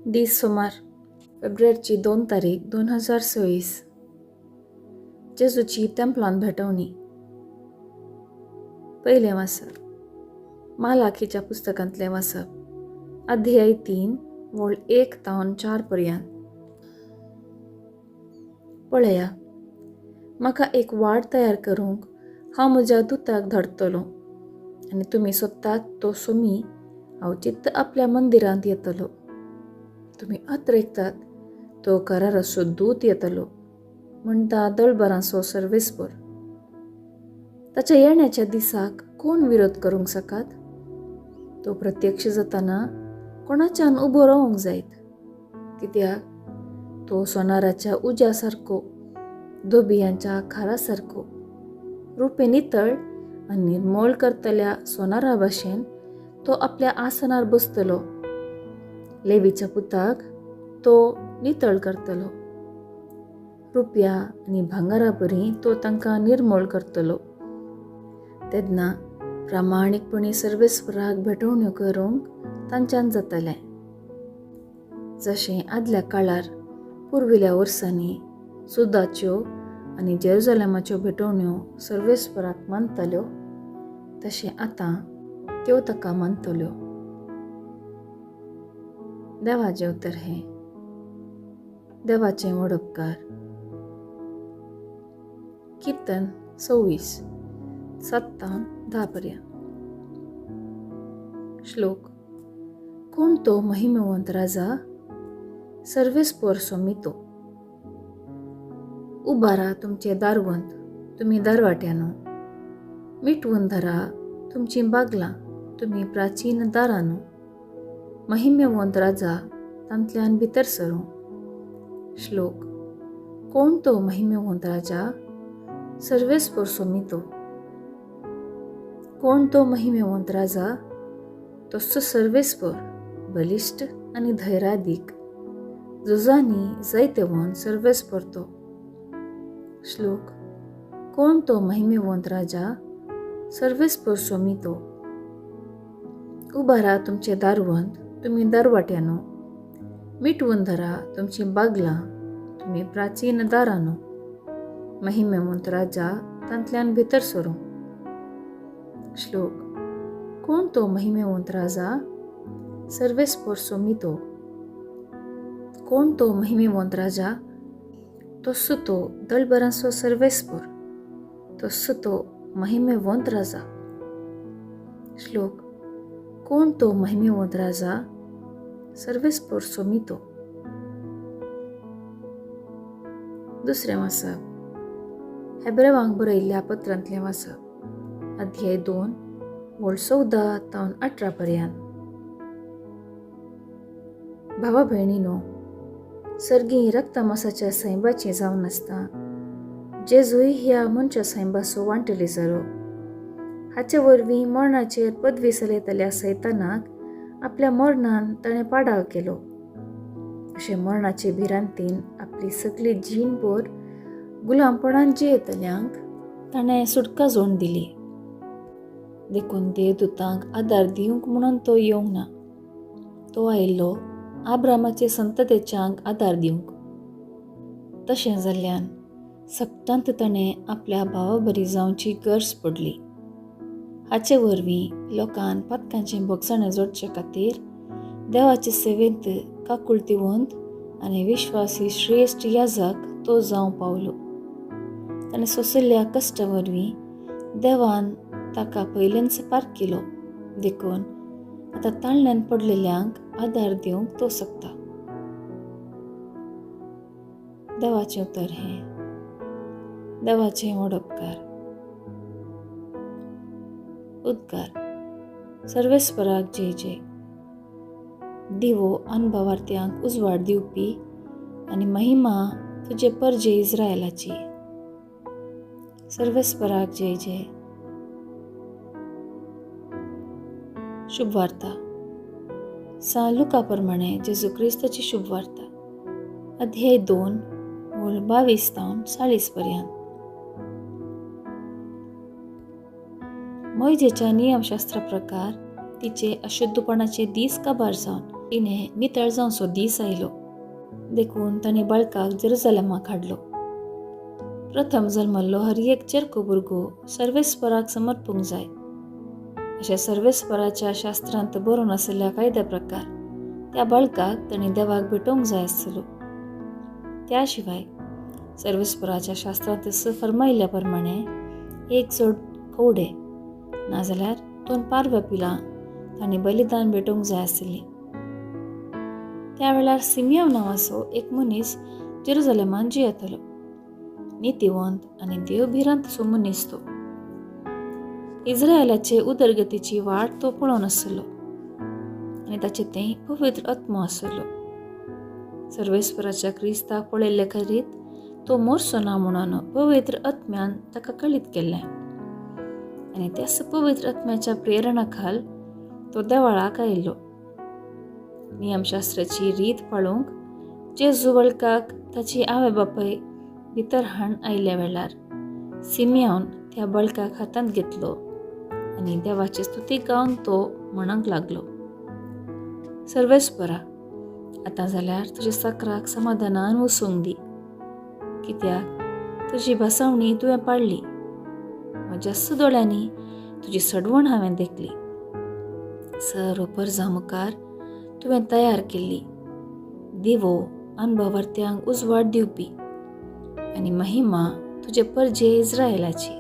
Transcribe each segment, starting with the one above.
सोमार फेब्रुवारीची 2 तारीख 2026. जेजूची तेंपलान भेटवणी. पहिले वाचप मालाखीच्या पुस्तकांतले वाचप अध्याय 3 वळ 1 तावन 4 पर्यंत. पळया, म्हाका एक वाड तयार करूंक हांव म्हज्या दुताक धाडटलों आनी तुमी सोदतात तो सोमी हांव चित्त आपल्या मंदिरांत येतलो. तुमी अत्रेकतात तो कराराचो दूत येतलो म्हणटा दळबरांचो सर्वेस्पर. ताच्या येण्याच्या दिसाक कोण विरोध करूंक सकात? तो प्रत्यक्ष जाताना कोणाच्यान उबो रावंक जायत, कित्याक तो सोनाराच्या उज्या सारको, धोबियांच्या खारा सारको, रुपे नितळ आनी निर्मळ करतल्या सोनारा भाशेन तो आपल्या आसनार बसतलो. लेवीच्या पुताक तो नितळ करतलो. रुपया आनी भांगारा परी तो तांकां निर्मळ करतलो. तेन्ना प्रामाणीकपणी सर्वेस्पराक भेटवण्यो करूंक तांच्यान जातलें. जशें आदल्या काळार पुर्विल्या वर्सांनी सुदाच्यो आनी जेरुजलेमाच्यो भेटवण्यो सर्वेस्पराक मानताल्यो, तशें आतां त्यो ताका मानतल्यो. देवाचें उतर हें. देवाचें व्हड उपकार. कीर्तन 26 7-10 पर्यंत. श्लोक. कोण तो महिमेवंत राजा? सर्वेस्पर सोमितो. उबारा तुमचे दारवंत, तुमी दारवाट्यानो. मिटवून धरा तुमची बागलां, तुमी प्राचीन दारांनो. महिमेवंत राजा तांतल्यान भितर सरूं. श्लोक. कोण तो महिमेवंत राजा? सर्वेस्पर सोमितो. कोण तो महिमेवंत राजा? तस्सो सर्वेस्पर, बलिश्ट आनी धैर्यादीक, झुजांनी जैतेवंत सर्वेस्पर तो. श्लोक. कोण तो महिमेवंत राजा? सर्वेस्पर सोमितो. उबारा तुमचे दारवंत, तुमी दारवाट्यानो. मिटवून धरा तुमची बागलां, तुमी प्राचीन दारांनो. महिमेवंत राजा तांतल्यान भितर सरूं. श्लोक. कोण तो महिमेवंत राजा? सर्वेस्पर सोमितो. कोण तो महिमेवंत राजा? तस्सो तो दळबरांचो सर्वेस्पर, तस्सो तो महिमेवंत राजा. श्लोक. कोण तो महिमेवंत राजा? सर्वेस्पर सोमितो. दुसरें वाचप हेब्रेवांक बरयल्ल्या पत्रांतलें वाचप अध्याय 2 वळ 14-18 पर्यंत. भावा भयणीनो, सर्गी रक्तमासाच्या सैबाची जावन आसता. जेजूय ह्या मनशा सैबाचो वांटली जालो. हाचे वरवीं मरणाचेर पदवी चलयतल्या सैतानाक आपल्या मरणान ताणें पाडाव केलो. अशें मरणाचे भिरांतीन आपली सगळी जीणभर गुलामपणान जियेतल्यांक ताणें सुटका जोडून दिली. देखून देवदूतांक आदार दिवंक म्हणून तो येवंक ना. तो आयिल्लो आब्रामाचे संततेच्यांक आदार दिवंक. तशें जाल्ल्यान सक्तांत ताणें आपल्या भावा बरी जावची गरज पडली. हाचे वरवीं लोकांन पातकांचें भोगसणें जोडचे खातीर देवाचे सेवेंत काकुळतिवंत आनी विश्वासी श्रेश्ठ याजक तो जावं पावलो. ताणें सोंसिल्ल्या कश्टा वरवीं देवान ताका पयलेंच पार केलो. देखून आतां ताळण्यान पडलेल्यांक आदार दिवंक तो शकता. देवाचें उतर हें. देवाचें व्हड उपकार. उद्गार. सर्वेस्पराक जय जय. दिवो अनभवार्थ्यांक उजवाड दिवपी आनी महिमा तुजे परजे इस्रायलाची. सर्वेस्पराक जय जय. शुभ वार्ता. लुका प्रमाणे जेजू क्रिस्ताची शुभ वार्ता अध्याय 2 वळ 22-40 पर्यंत. मोइजेच्या नियमशास्त्रा प्रकार तिचे अशुद्धपणाचे दीस काबार जावन तिने नितळ जावचो दीस आयलो देखून ताणें बाळकाक जेरुसलेमाक हाडलो. प्रथम जल्मल्लो हर एक चेरको भुरगो सर्वेस्पराक समर्पूंक जाय अशें सर्वेस्पराच्या शास्त्रांत बरोवन आशिल्ल्या कायद्या प्रकार त्या बाळकाक ताणें देवाक भेटोवंक जाय आसतलो. त्या शिवाय सर्वेस्पराच्या शास्त्रांत फर्मायिल्ल्या प्रमाणे एक जोड कोवडे नाजाल्यार 2 पारव्या पिलां ताणें बलिदान भेटोवंक जाय आसली. त्या वेळार सिमियोन नांवाचो एक मनीस जेरुसलेमांत जियेतालो. नितीवंत आनी देवभिरांत असो मनीस तो. इस्रायेलाचे उदरगतीची वाट तो पळोवन आसलो आनी ताचे तें पवित्र आत्मो आसलो. सर्वेस्पराच्या क्रिस्ताक पळयल्ले खरीत तो मोरचो ना म्हणून पवित्र आत्म्यान ताका कळीत केल्लें आनी त्याच पवित्र आत्म्याच्या प्रेरणा खाल तो देवाळाक आयिल्लो. नियमशास्त्राची रीत पाळूंक जेजू बाळकाक ताची आवय बापाय भितर हाड आयिल्ल्या वेळार सिमियोन त्या बाळकाक हातांत घेतलो आनी देवाची स्तुती गावन तो म्हणूंक लागलो, सर्वेस्परा, आतां जाल्यार तुज्या साकराक समाधानान वसूंक दी, कित्याक तुजी भासावणी तुवें पाळली. म्हज्या दोळ्यांनी तुजी सडवण हांवें देखली. सर्व परजां मुखार तुवें तयार केल्ली दिवो अनभवर्त्यांक उजवाड दिवपी आनी महिमा तुजे परजे इस्रायेलाची.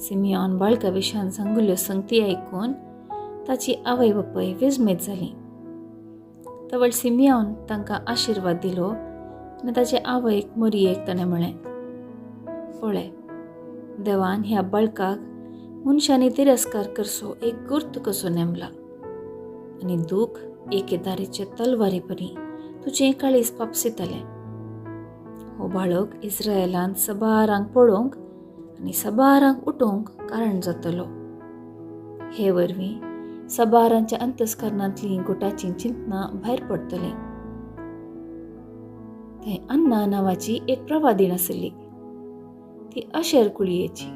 सिमियोन बाळका विशयान सांगिल्ल्यो संगती आयकून ताची आवय बापाय विस्मीत जाली. तवळ सिमियोन तांकां आशिर्वाद दिलो आनी ताचे आवयक मरियेक ताणें म्हळें, पळय, देवान ह्या बाळकाक मनशांनी तिरस्कार करचो एक गुर्त कसो नेमला आनी दूख एकेदारीचे तलवारी परी तुजें काळीज पापसितलें. हो बाळक इस्रायेलांत सबारांक पळोवंक आनी सबारांक उठोवंक कारण जातलो. हे वरवीं सबारांच्या अंतस्करणांतली गुटाची चिंतना भायर पडटली. थंय अन्ना नांवाची एक प्रवादीण आसली. ती आशेर कुळयेची,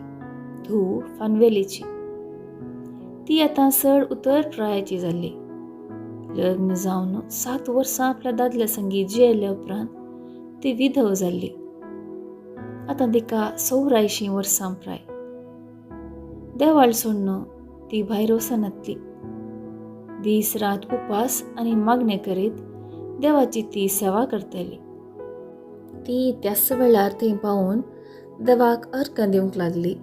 धूव फानवेलीची. ती आतां चड उतर प्रायाची जाल्ली. लग्न जावन 7 वर्सां आपल्या दादल्या संगी जियेल्या उपरांत ती विधव जाल्ली. आतां तिका 84 वर्सां प्राय. देवाळ सोडून ती भायर वसनातली. दीस रात उपास आनी मागणे करीत देवाची ती सेवा करतली. ती त्याच वेळार थंय पावून देवाक अर्घ दिवंक लागली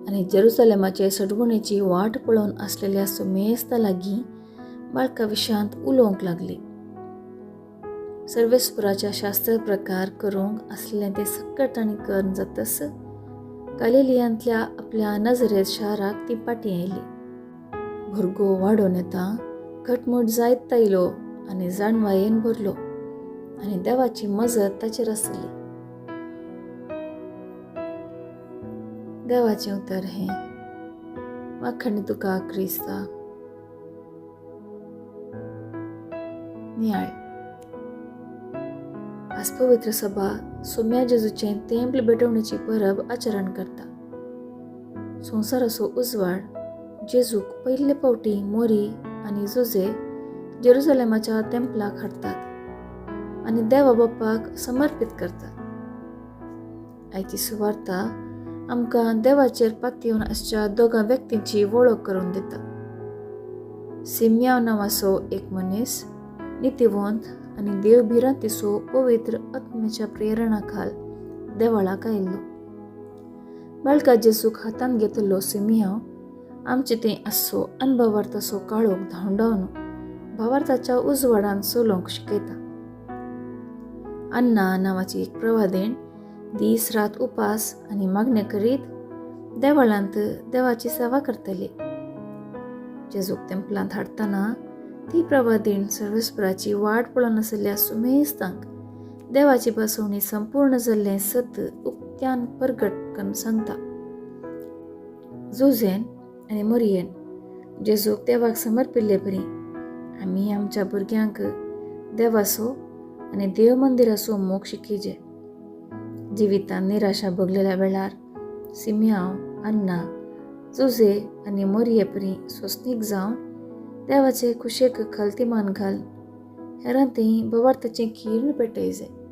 आनी जेरुसलेमाचे सडवणेची वाट पळोवन आसलेल्या सुमेस्ता लागीं बाळका विशयांत उलोवंक लागली. सर्वेस्पराच्या शास्त्र प्रकार करूंक आसलें तें सक्कट ताणें करून जातस गलिलियांतल्या आपल्या नजरेत शाराक ती पाटी आयली. भुरगो वाडोवन येता घटमूट जायत आयलो आनी जाणवायेन भरलो आनी देवाची मजत ताचेर आसली. देवाचें उतर हें, वाखणी तुका क्रिस्ता. नियाळ. आज पवित्र सभा सोम्या जेजूचें तेंपल भेटवणेची परब आचरण करता. संवसाराचो उजवाड जेजूक पयले फावटी मोरी आनी जुजे जेरुसलेमाच्या तेंपलाक हाडटात आनी देवा बापाक समर्पीत करतात. आयची सुवार्ता आमकां देवाचेर पातयेवन आसच्या 2 व्यक्तींची वळख करून दिता. सिमियोन नांवाचो एक मनीस नितीवंत आनी देवभिरांतीचो पवित्र आत्म्याच्या प्रेरणा खाल देवाळाक आयिल्लो. बाळका जेजूक हातांत घेतलो सिमियोन आमचे तें आसचो अनभवार्थाचो काळोख धांवडावन भावार्थाच्या उजवाडान चलोवंक शिकयता. अन्ना नांवाची एक प्रवादीण दीस रात उपास आनी मागणे करीत देवळांत देवाची सेवा करतली. जेजूक तेंपलांत हाडटना ती प्रवादीण सर्वेस्पराची वाट पळोवन आसलेल्या सुमेस्तांक देवाची बसवणी संपूर्ण जाल्लें सत्य उक्त्यान परगट करून सांगता. जुजेन आनी मरियेन जेजूक देवाक समर्पिल्ले परी आमी आमच्या भुरग्यांक देवाचो आनी देव मंदिराचो मोग शिकयचे. जिवितांत निराशा भोगलेल्या वेळार सिमियोन, अन्ना, जुजे आनी मरिये परी सोंसणीक जावन देवाचे कुशेक घालती मान घाल हेरांती भवार्थाचें खीर पेटयजे.